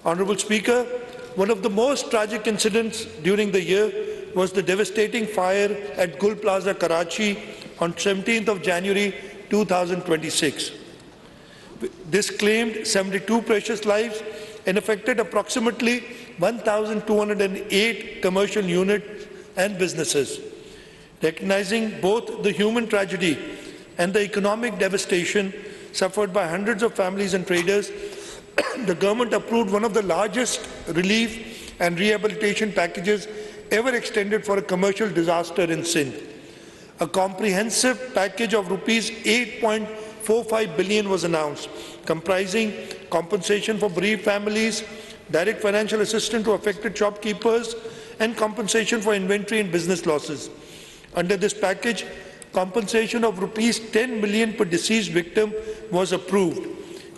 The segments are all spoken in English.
Honourable Speaker, one of the most tragic incidents during the year was the devastating fire at Gul Plaza, Karachi on 17th of January 2026. This claimed 72 precious lives and affected approximately 1,208 commercial units and businesses. Recognizing both the human tragedy and the economic devastation suffered by hundreds of families and traders, the government approved one of the largest relief and rehabilitation packages ever extended for a commercial disaster in Sindh. A comprehensive package of rupees 8.45 billion was announced, comprising compensation for bereaved families, direct financial assistance to affected shopkeepers, and compensation for inventory and business losses. Under this package, compensation of rupees 10 million per deceased victim was approved.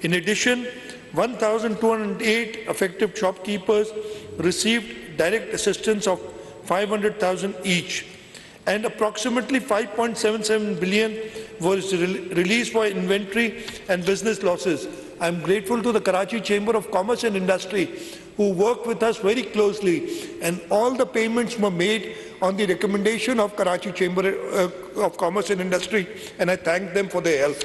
In addition, 1,208 affected shopkeepers received direct assistance of 500,000 each, and approximately 5.77 billion was released for inventory and business losses. I am grateful to the Karachi Chamber of Commerce and Industry, who worked with us very closely, and all the payments were made on the recommendation of Karachi Chamber of Commerce and Industry, and I thank them for their help.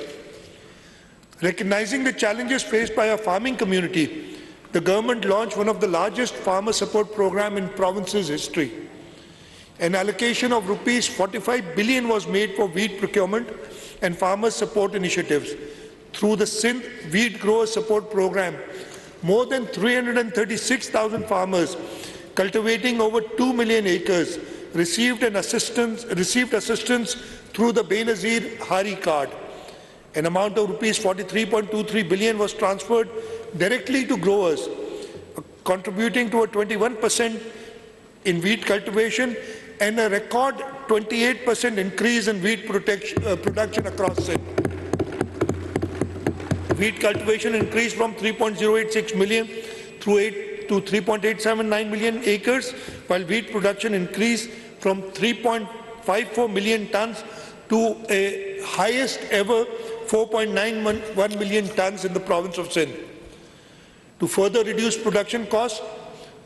Recognizing the challenges faced by our farming community, the government launched one of the largest farmer support programs in province's history. An allocation of rupees 45 billion was made for wheat procurement and farmer support initiatives. Through the Sindh Wheat Grower Support Program, more than 336,000 farmers cultivating over 2 million acres received assistance through the Benazir Hari card. An amount of rupees 43.23 billion was transferred directly to growers, contributing to a 21% in wheat cultivation and a record 28% increase in wheat production across Sindh. Wheat cultivation increased from 3.086 million to 3.879 million acres, while wheat production increased from 3.54 million tons to a highest ever 4.91 million tons in the province of Sindh. To further reduce production costs,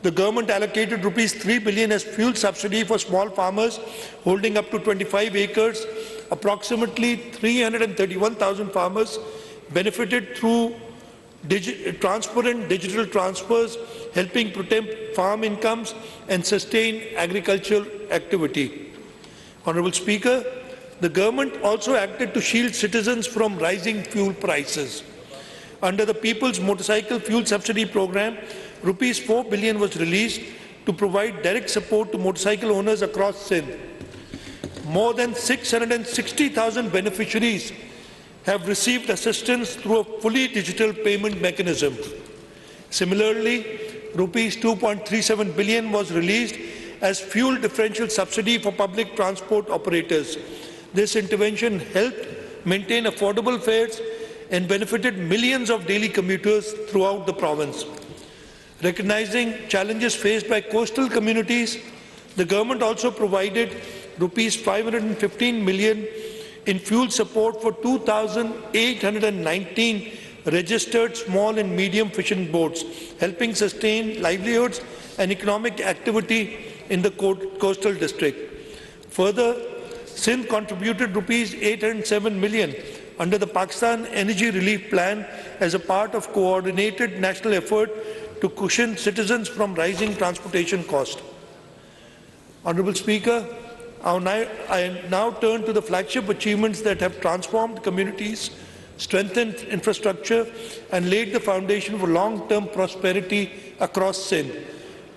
the government allocated rupees 3 billion as fuel subsidy for small farmers holding up to 25 acres. Approximately 331,000 farmers benefited through transparent digital transfers, helping protect farm incomes and sustain agricultural activity. Honourable Speaker, the government also acted to shield citizens from rising fuel prices. Under the People's Motorcycle Fuel Subsidy Program, rupees 4 billion was released to provide direct support to motorcycle owners across Sindh. More than 660,000 beneficiaries have received assistance through a fully digital payment mechanism. Similarly, rupees 2.37 billion was released as fuel differential subsidy for public transport operators. This intervention helped maintain affordable fares and benefited millions of daily commuters throughout the province. Recognizing challenges faced by coastal communities, the government also provided rupees 515 million in fuel support for 2,819 registered small and medium fishing boats, helping sustain livelihoods and economic activity in the coastal district. Further, Sindh contributed rupees 807 million under the Pakistan Energy Relief Plan as a part of coordinated national effort to cushion citizens from rising transportation costs. Honourable Speaker, I now turn to the flagship achievements that have transformed communities, strengthened infrastructure, and laid the foundation for long-term prosperity across Sindh.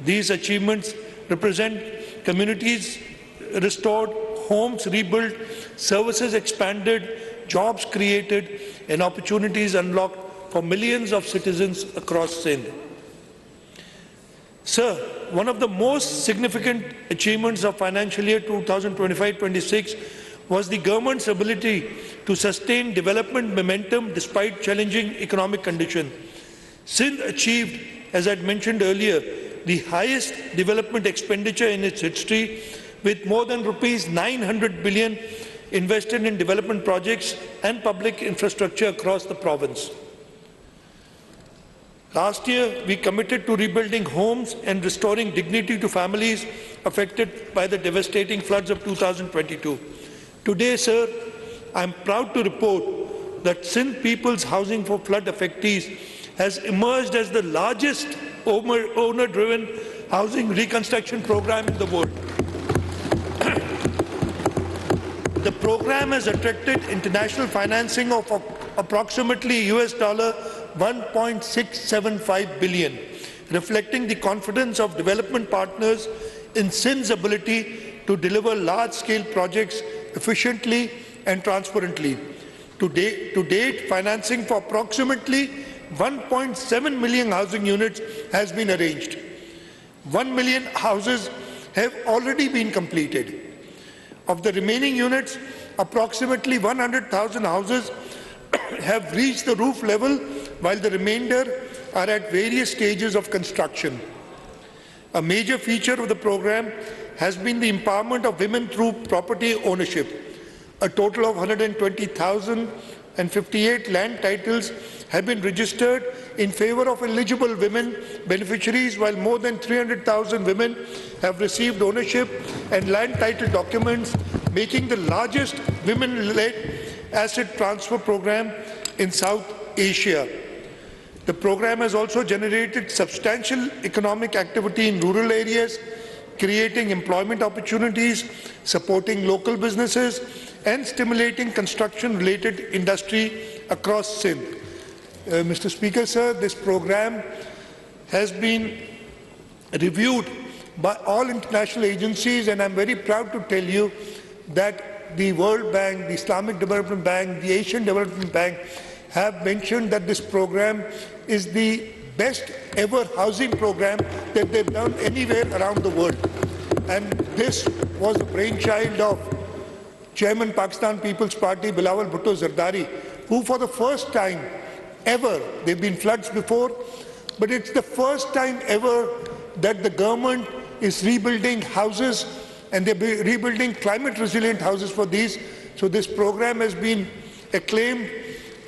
These achievements represent communities restored, homes rebuilt, services expanded, jobs created, and opportunities unlocked for millions of citizens across Sindh. Sir, one of the most significant achievements of financial year 2025-26 was the government's ability to sustain development momentum despite challenging economic conditions. Sindh achieved, as I mentioned earlier, the highest development expenditure in its history, with more than rupees 900 billion invested in development projects and public infrastructure across the province. Last year, we committed to rebuilding homes and restoring dignity to families affected by the devastating floods of 2022. Today, sir, I am proud to report that Sindh People's Housing for Flood Affectees has emerged as the largest owner-driven housing reconstruction program in the world. The program has attracted international financing of approximately US $1.675 billion, reflecting the confidence of development partners in Sindh's ability to deliver large-scale projects efficiently and transparently. To date, financing for approximately 1.7 million housing units has been arranged. 1 million houses have already been completed. Of the remaining units, approximately 100,000 houses have reached the roof level, while the remainder are at various stages of construction. A major feature of the program has been the empowerment of women through property ownership. A total of 120,058 land titles have been registered in favor of eligible women beneficiaries, while more than 300,000 women have received ownership and land title documents, making the largest women-led asset transfer program in South Asia. The program has also generated substantial economic activity in rural areas, creating employment opportunities, supporting local businesses, and stimulating construction-related industry across Sindh. Mr. Speaker, sir, this program has been reviewed by all international agencies, and I'm very proud to tell you that the World Bank, the Islamic Development Bank, the Asian Development Bank have mentioned that this program is the best ever housing program that they've done anywhere around the world. And this was the brainchild of Chairman Pakistan People's Party, Bilawal Bhutto Zardari, who for the first time ever, there have been floods before, but it's the first time ever that the government is rebuilding houses, and they're rebuilding climate resilient houses for these. So this program has been acclaimed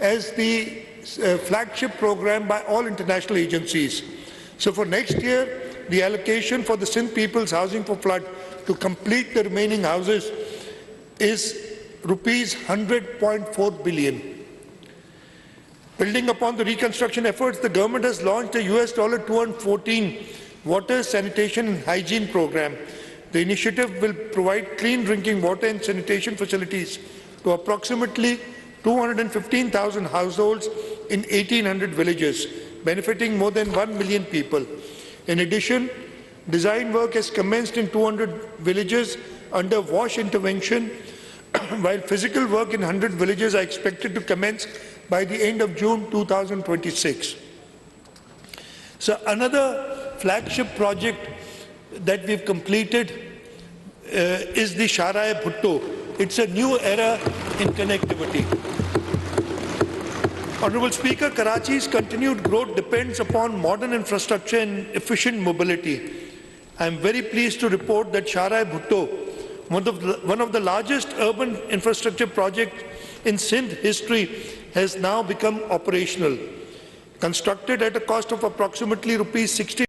as the flagship program by all international agencies. So for next year, the allocation for the Sindh People's Housing for Flood to complete the remaining houses is rupees 100.4 billion. Building upon the reconstruction efforts, the government has launched a US $214 water, sanitation and hygiene program. The initiative will provide clean drinking water and sanitation facilities to approximately 215,000 households in 1,800 villages, benefiting more than 1 million people. In addition, design work has commenced in 200 villages under wash intervention, while physical work in 100 villages are expected to commence by the end of June 2026. So another flagship project that we've completed is the Sharai Bhutto. It's a new era in connectivity. Honourable Speaker, Karachi's continued growth depends upon modern infrastructure and efficient mobility. I am very pleased to report that Sharai Bhutto, one of the largest urban infrastructure projects in Sindh history, has now become operational. Constructed at a cost of approximately Rs. 60